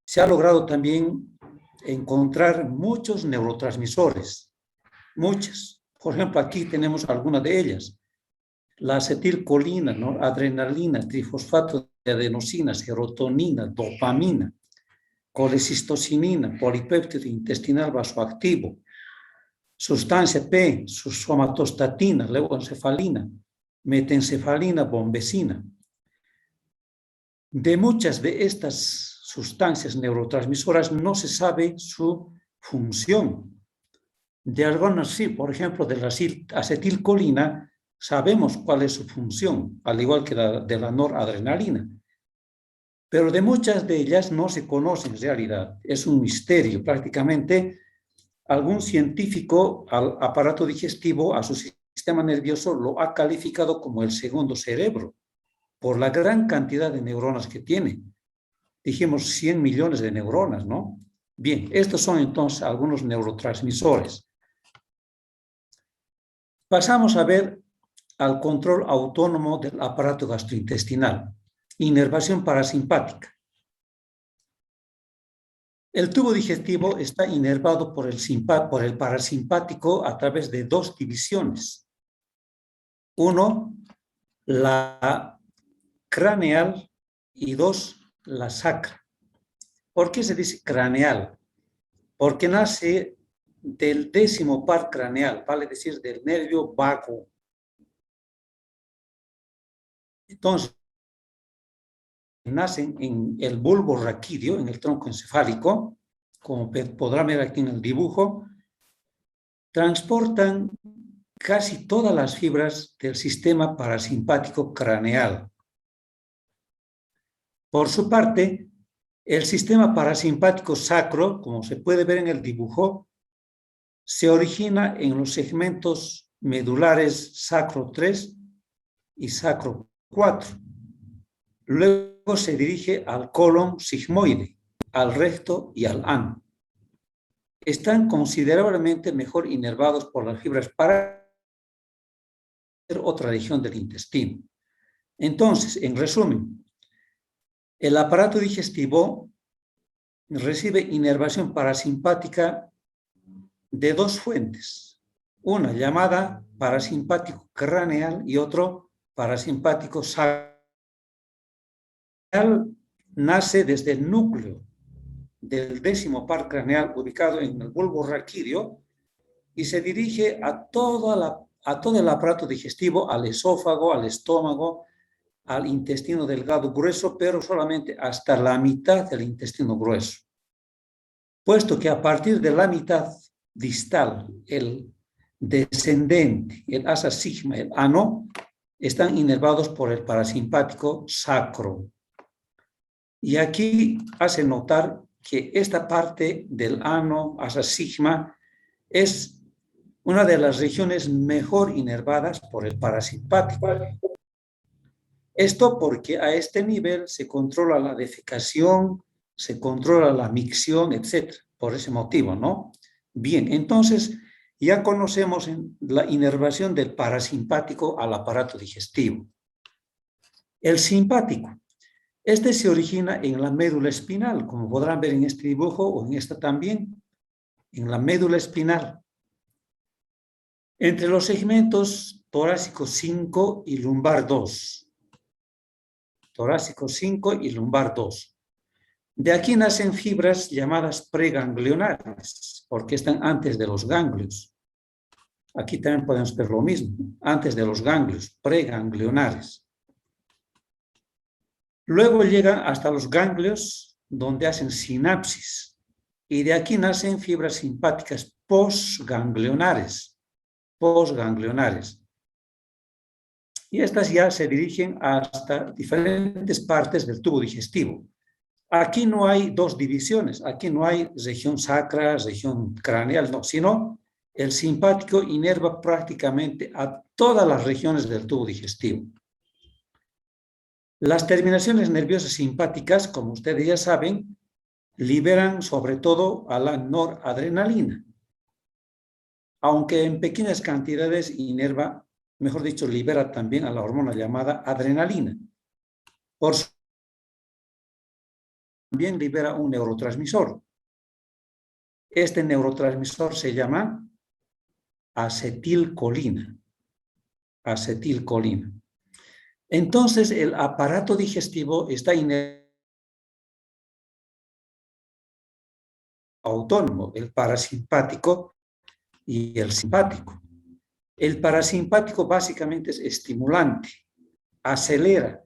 Se ha logrado también encontrar muchos neurotransmisores, muchas. Por ejemplo, aquí tenemos algunas de ellas. La acetilcolina, ¿no? Adrenalina, trifosfato de adenosina, serotonina, dopamina, colecistocinina, polipéptido intestinal vasoactivo, sustancia P, somatostatina, leucoencefalina, metencefalina, bombecina. De muchas de estas sustancias neurotransmisoras no se sabe su función. De algunas sí, por ejemplo, de la acetilcolina, sabemos cuál es su función, al igual que de la noradrenalina. Pero de muchas de ellas no se conoce en realidad. Es un misterio. Prácticamente algún científico al aparato digestivo, a su sistema nervioso, lo ha calificado como el segundo cerebro, por la gran cantidad de neuronas que tiene. Dijimos 100 millones de neuronas, ¿no? Bien, estos son entonces algunos neurotransmisores. Pasamos a ver al control autónomo del aparato gastrointestinal, inervación parasimpática. El tubo digestivo está inervado por el parasimpático a través de dos divisiones. Uno, la craneal, y dos, la sacra. ¿Por qué se dice craneal? Porque nace del 10º par craneal, vale decir, del nervio vago. Entonces, nacen en el bulbo raquídeo, en el tronco encefálico, como podrán ver aquí en el dibujo, transportan casi todas las fibras del sistema parasimpático craneal. Por su parte, el sistema parasimpático sacro, como se puede ver en el dibujo, se origina en los segmentos medulares sacro 3 y sacro 4. Luego se dirige al colon sigmoide, al recto y al ano. Están considerablemente mejor inervados por las fibras para otra región del intestino. Entonces, en resumen, el aparato digestivo recibe inervación parasimpática de dos fuentes, una llamada parasimpático craneal y otro parasimpático sacral. Nace desde el núcleo del 10º par craneal ubicado en el bulbo raquídeo y se dirige a todo el aparato digestivo, al esófago, al estómago, al intestino delgado grueso, pero solamente hasta la mitad del intestino grueso. Puesto que a partir de la mitad distal, el descendente, el asa sigma, el ano, están inervados por el parasimpático sacro. Y aquí hace notar que esta parte del ano, asa sigma, es una de las regiones mejor inervadas por el parasimpático. Esto porque a este nivel se controla la defecación, se controla la micción, etc. Por ese motivo, ¿no? Bien, entonces ya conocemos la inervación del parasimpático al aparato digestivo. El simpático. Este se origina en la médula espinal, como podrán ver en este dibujo o en esta también, en la médula espinal. Entre los segmentos torácico 5 y lumbar 2. Torácico 5 y lumbar 2. De aquí nacen fibras llamadas preganglionares, porque están antes de los ganglios. Aquí también podemos ver lo mismo, antes de los ganglios, preganglionares. Luego llegan hasta los ganglios, donde hacen sinapsis, y de aquí nacen fibras simpáticas postganglionares. Y estas ya se dirigen hasta diferentes partes del tubo digestivo. Aquí no hay dos divisiones, aquí no hay región sacra, región craneal, no, sino el simpático inerva prácticamente a todas las regiones del tubo digestivo. Las terminaciones nerviosas simpáticas, como ustedes ya saben, liberan sobre todo a la noradrenalina, aunque en pequeñas cantidades inerva, mejor dicho, libera también a la hormona llamada adrenalina. Por también libera un neurotransmisor. Este neurotransmisor se llama acetilcolina. Acetilcolina. Entonces, el aparato digestivo está autónomo, el parasimpático y el simpático. El parasimpático básicamente es estimulante, acelera,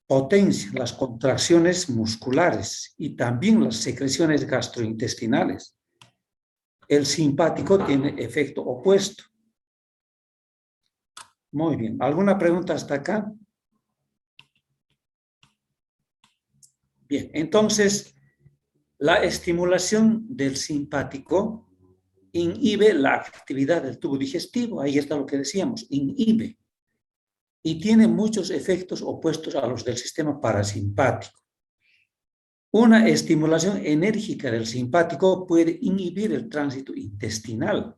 potencia las contracciones musculares y también las secreciones gastrointestinales. El simpático tiene efecto opuesto. Muy bien. ¿Alguna pregunta hasta acá? Bien, entonces, la estimulación del simpático inhibe la actividad del tubo digestivo. Ahí está lo que decíamos, inhibe. Y tiene muchos efectos opuestos a los del sistema parasimpático. Una estimulación enérgica del simpático puede inhibir el tránsito intestinal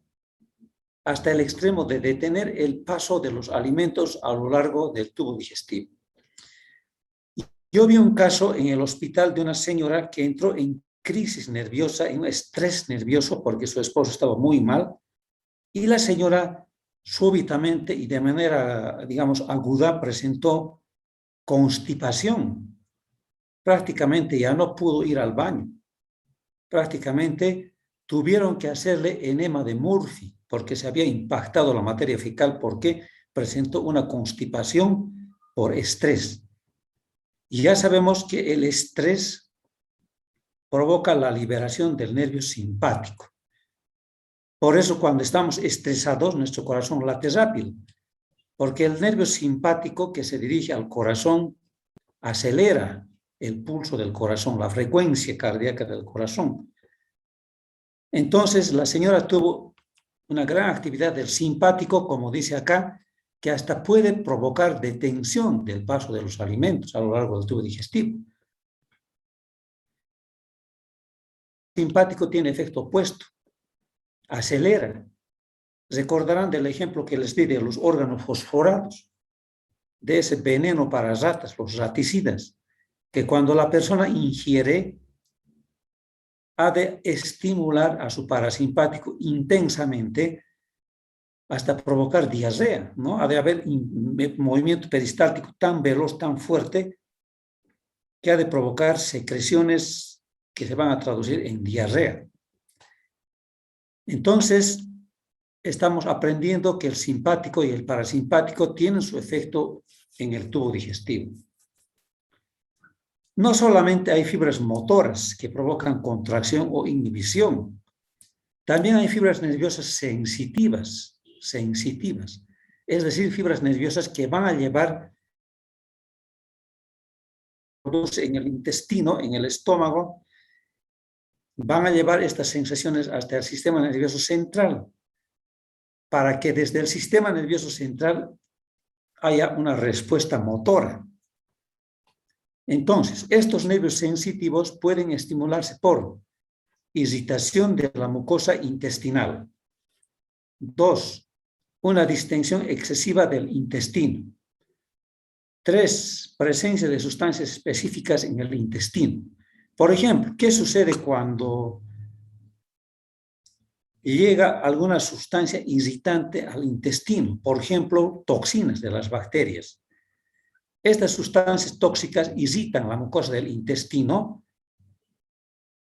hasta el extremo de detener el paso de los alimentos a lo largo del tubo digestivo. Yo vi un caso en el hospital de una señora que entró en crisis nerviosa, en un estrés nervioso porque su esposo estaba muy mal y la señora súbitamente y de manera, digamos, aguda presentó constipación. Prácticamente ya no pudo ir al baño. Prácticamente tuvieron que hacerle enema de Murphy porque se había impactado la materia fecal porque presentó una constipación por estrés. Y ya sabemos que el estrés provoca la liberación del nervio simpático. Por eso cuando estamos estresados, nuestro corazón late rápido, porque el nervio simpático que se dirige al corazón acelera el pulso del corazón, la frecuencia cardíaca del corazón. Entonces, la señora tuvo una gran actividad del simpático, como dice acá, que hasta puede provocar detención del paso de los alimentos a lo largo del tubo digestivo. El simpático tiene efecto opuesto, acelera. Recordarán del ejemplo que les di de los órganos fosforados, de ese veneno para ratas, los raticidas, que cuando la persona ingiere, ha de estimular a su parasimpático intensamente hasta provocar diarrea, ¿no? Ha de haber movimiento peristáltico tan veloz, tan fuerte, que ha de provocar secreciones que se van a traducir en diarrea. Entonces, estamos aprendiendo que el simpático y el parasimpático tienen su efecto en el tubo digestivo. No solamente hay fibras motoras que provocan contracción o inhibición, también hay fibras nerviosas sensitivas, es decir, fibras nerviosas que van a llevar en el intestino, en el estómago, van a llevar estas sensaciones hasta el sistema nervioso central, para que desde el sistema nervioso central haya una respuesta motora. Entonces, estos nervios sensitivos pueden estimularse por irritación de la mucosa intestinal. 2. Una distensión excesiva del intestino. 3. Presencia de sustancias específicas en el intestino. Por ejemplo, ¿qué sucede cuando llega alguna sustancia irritante al intestino? Por ejemplo, toxinas de las bacterias. Estas sustancias tóxicas irritan la mucosa del intestino.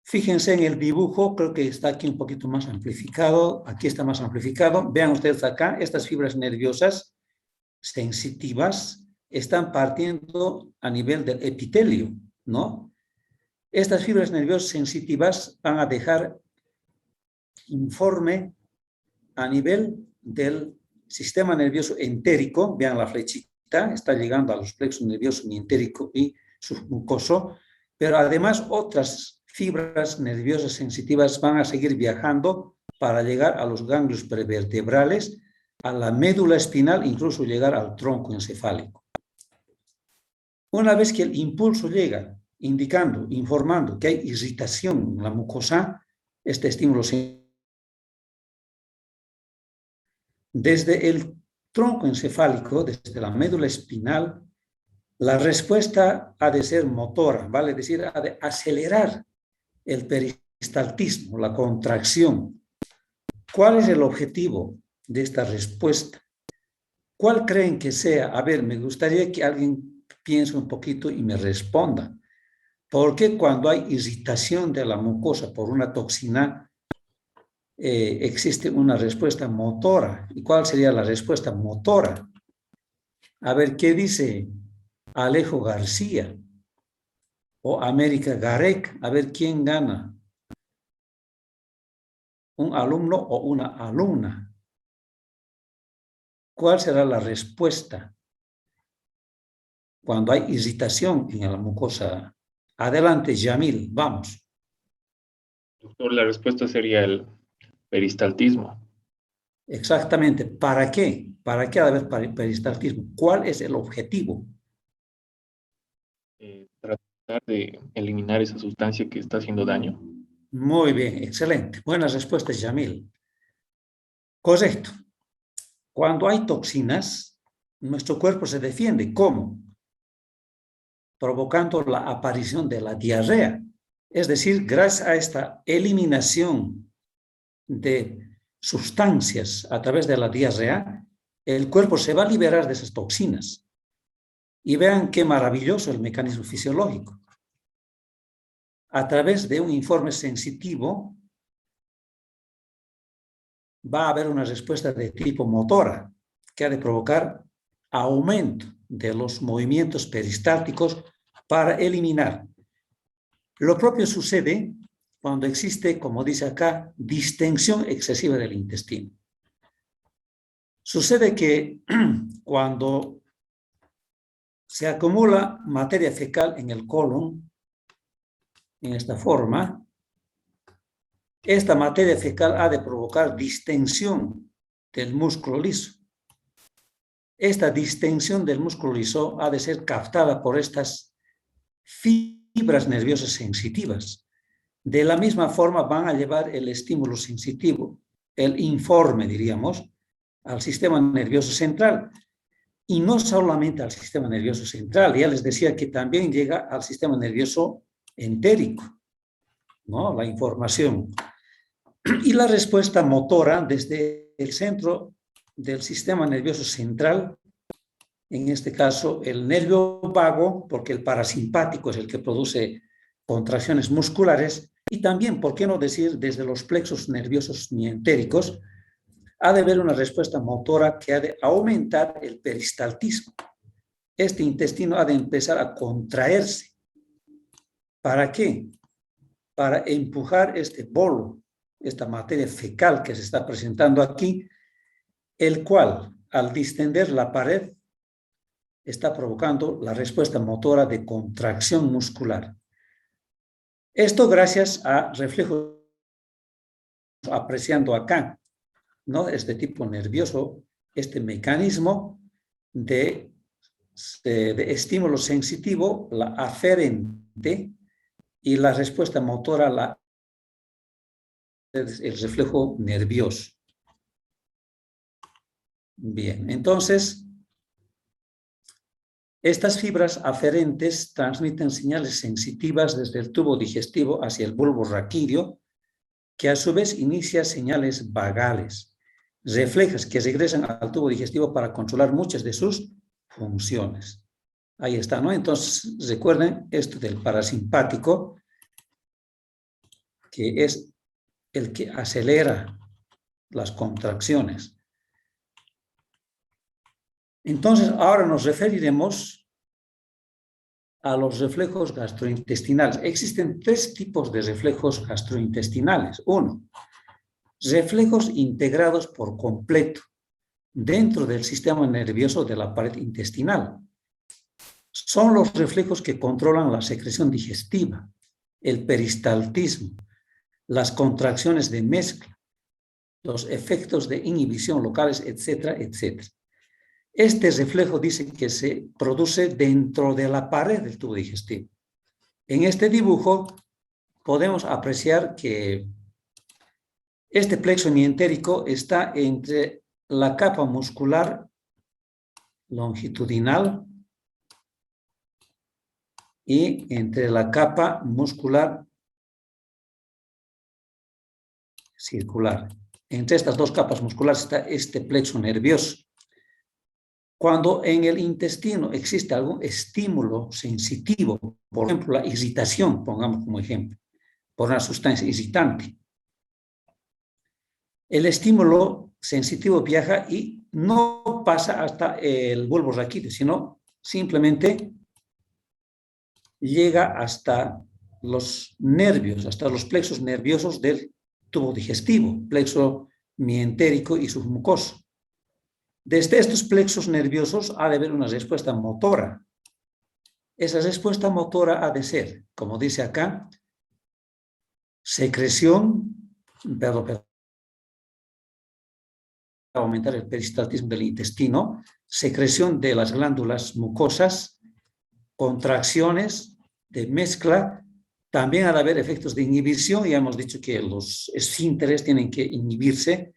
Fíjense en el dibujo, creo que está aquí un poquito más amplificado. Aquí está más amplificado. Vean ustedes acá, estas fibras nerviosas sensitivas están partiendo a nivel del epitelio, ¿no? Estas fibras nerviosas sensitivas van a dejar informe a nivel del sistema nervioso entérico. Vean la flechita, está llegando a los plexos nerviosos entérico y submucoso, pero además otras fibras nerviosas sensitivas van a seguir viajando para llegar a los ganglios prevertebrales, a la médula espinal, incluso llegar al tronco encefálico. Una vez que el impulso llega, indicando, informando que hay irritación en la mucosa, este estímulo desde el tronco encefálico, desde la médula espinal, La respuesta ha de ser motora, vale decir, ha de acelerar el peristaltismo, la contracción. ¿Cuál es el objetivo de esta respuesta? ¿Cuál creen que sea? A ver, me gustaría que alguien piense un poquito y me responda. ¿Por qué cuando hay irritación de la mucosa por una toxina existe una respuesta motora? ¿Y cuál sería la respuesta motora? A ver, ¿qué dice Alejo García o América Garek? A ver, ¿quién gana? ¿Un alumno o una alumna? ¿Cuál será la respuesta cuando hay irritación en la mucosa? Adelante, Yamil, vamos. Doctor, la respuesta sería el peristaltismo. Exactamente, ¿para qué? ¿Para qué ha de haber peristaltismo? ¿Cuál es el objetivo? Tratar de eliminar esa sustancia que está haciendo daño. Muy bien, excelente. Buenas respuestas, Yamil. Correcto. Cuando hay toxinas, nuestro cuerpo se defiende. ¿Cómo? Provocando la aparición de la diarrea. Es decir, gracias a esta eliminación de sustancias a través de la diarrea, el cuerpo se va a liberar de esas toxinas. Y vean qué maravilloso el mecanismo fisiológico. A través de un informe sensitivo va a haber una respuesta de tipo motora que ha de provocar aumento de los movimientos peristálticos para eliminar. Lo propio sucede cuando existe, como dice acá, distensión excesiva del intestino. Sucede que cuando se acumula materia fecal en el colon, en esta forma, esta materia fecal ha de provocar distensión del músculo liso. Esta distensión del músculo liso ha de ser captada por estas fibras nerviosas sensitivas. De la misma forma van a llevar el estímulo sensitivo, el informe, diríamos, al sistema nervioso central. Y no solamente al sistema nervioso central, ya les decía que también llega al sistema nervioso entérico, ¿no? La información. Y la respuesta motora desde el centro del sistema nervioso central, en este caso el nervio vago, porque el parasimpático es el que produce contracciones musculares, y también, ¿por qué no decir, desde los plexos nerviosos mientéricos, ha de haber una respuesta motora que ha de aumentar el peristaltismo. Este intestino ha de empezar a contraerse. ¿Para qué? Para empujar este bolo, esta materia fecal que se está presentando aquí, el cual, al distender la pared, está provocando la respuesta motora de contracción muscular. Esto gracias a reflejos apreciando acá, ¿no? Este tipo nervioso, este mecanismo de estímulo sensitivo, la aferente, y la respuesta motora, el reflejo nervioso. Bien, entonces, estas fibras aferentes transmiten señales sensitivas desde el tubo digestivo hacia el bulbo raquídeo, que a su vez inicia señales vagales, reflejas que regresan al tubo digestivo para controlar muchas de sus funciones. Ahí está, ¿no? Entonces, recuerden esto del parasimpático, que es el que acelera las contracciones. Entonces, ahora nos referiremos a los reflejos gastrointestinales. Existen 3 tipos de reflejos gastrointestinales. 1, reflejos integrados por completo dentro del sistema nervioso de la pared intestinal. Son los reflejos que controlan la secreción digestiva, el peristaltismo, las contracciones de mezcla, los efectos de inhibición locales, etcétera, etcétera. Este reflejo dice que se produce dentro de la pared del tubo digestivo. En este dibujo podemos apreciar que este plexo mientérico está entre la capa muscular longitudinal y entre la capa muscular circular. Entre estas dos capas musculares está este plexo nervioso. Cuando en el intestino existe algún estímulo sensitivo, por ejemplo, la irritación, pongamos como ejemplo, por una sustancia irritante, el estímulo sensitivo viaja y no pasa hasta el bulbo raquídeo, sino simplemente llega hasta los nervios, hasta los plexos nerviosos del tubo digestivo, plexo mientérico y submucoso. Desde estos plexos nerviosos ha de haber una respuesta motora. Esa respuesta motora ha de ser, como dice acá, secreción, aumentar el peristaltismo del intestino, secreción de las glándulas mucosas, contracciones de mezcla, también ha de haber efectos de inhibición. Ya hemos dicho que los esfínteres tienen que inhibirse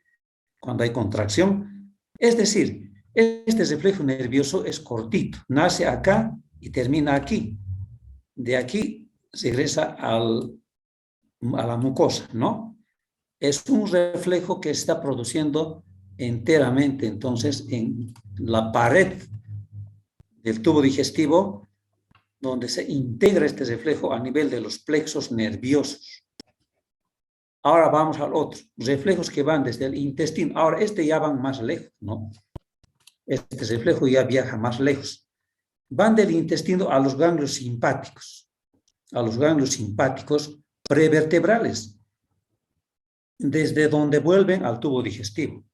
cuando hay contracción. Es decir, este reflejo nervioso es cortito, nace acá y termina aquí. De aquí regresa a la mucosa, ¿no? Es un reflejo que está produciendo enteramente, entonces, en la pared del tubo digestivo, donde se integra este reflejo a nivel de los plexos nerviosos. Ahora vamos al otro, reflejos que van desde el intestino. Ahora, ya van más lejos, ¿no? Este reflejo ya viaja más lejos. Van del intestino a los ganglios simpáticos prevertebrales, desde donde vuelven al tubo digestivo.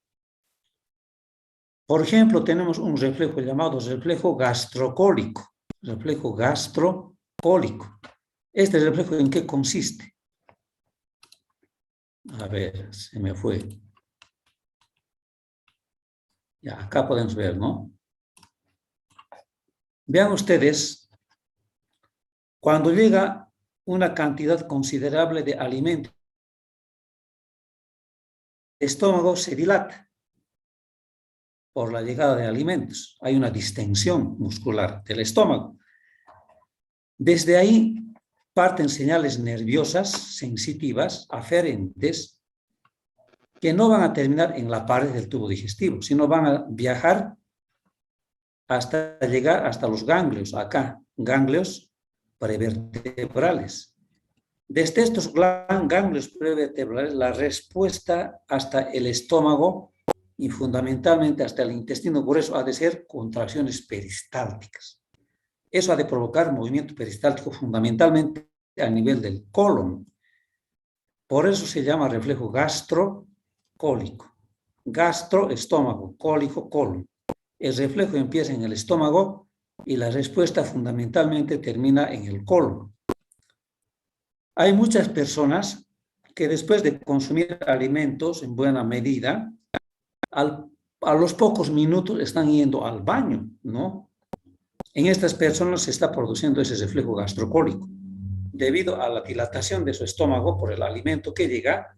Por ejemplo, tenemos un reflejo llamado reflejo gastrocólico. Reflejo gastrocólico. ¿Este reflejo en qué consiste? A ver, se me fue. Ya, acá podemos ver, ¿no? Vean ustedes, cuando llega una cantidad considerable de alimento, el estómago se dilata por la llegada de alimentos. Hay una distensión muscular del estómago. Desde ahí parten señales nerviosas sensitivas, aferentes, que no van a terminar en la pared del tubo digestivo, sino van a viajar hasta llegar hasta los ganglios, acá, ganglios prevertebrales. Desde estos ganglios prevertebrales, la respuesta hasta el estómago y fundamentalmente hasta el intestino grueso ha de ser contracciones peristálticas. Eso ha de provocar movimiento peristáltico fundamentalmente a nivel del colon. Por eso se llama reflejo gastrocólico. Gastro, estómago, cólico, colon. El reflejo empieza en el estómago y la respuesta fundamentalmente termina en el colon. Hay muchas personas que después de consumir alimentos en buena medida, a los pocos minutos están yendo al baño, ¿no? En estas personas se está produciendo ese reflejo gastrocólico. Debido a la dilatación de su estómago por el alimento que llega,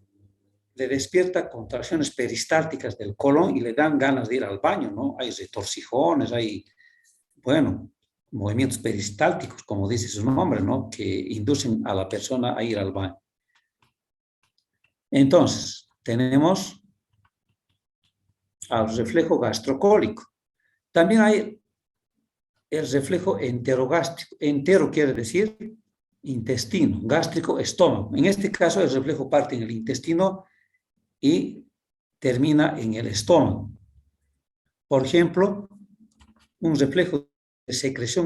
le despierta contracciones peristálticas del colon y le dan ganas de ir al baño, ¿no? Hay retorcijones, hay, bueno, movimientos peristálticos, como dice su nombre, ¿no? Que inducen a la persona a ir al baño. Entonces, tenemos al reflejo gastrocólico. También hay el reflejo enterogástrico. Entero quiere decir intestino, gástrico, estómago. En este caso, el reflejo parte en el intestino y termina en el estómago. Por ejemplo, un reflejo de secreción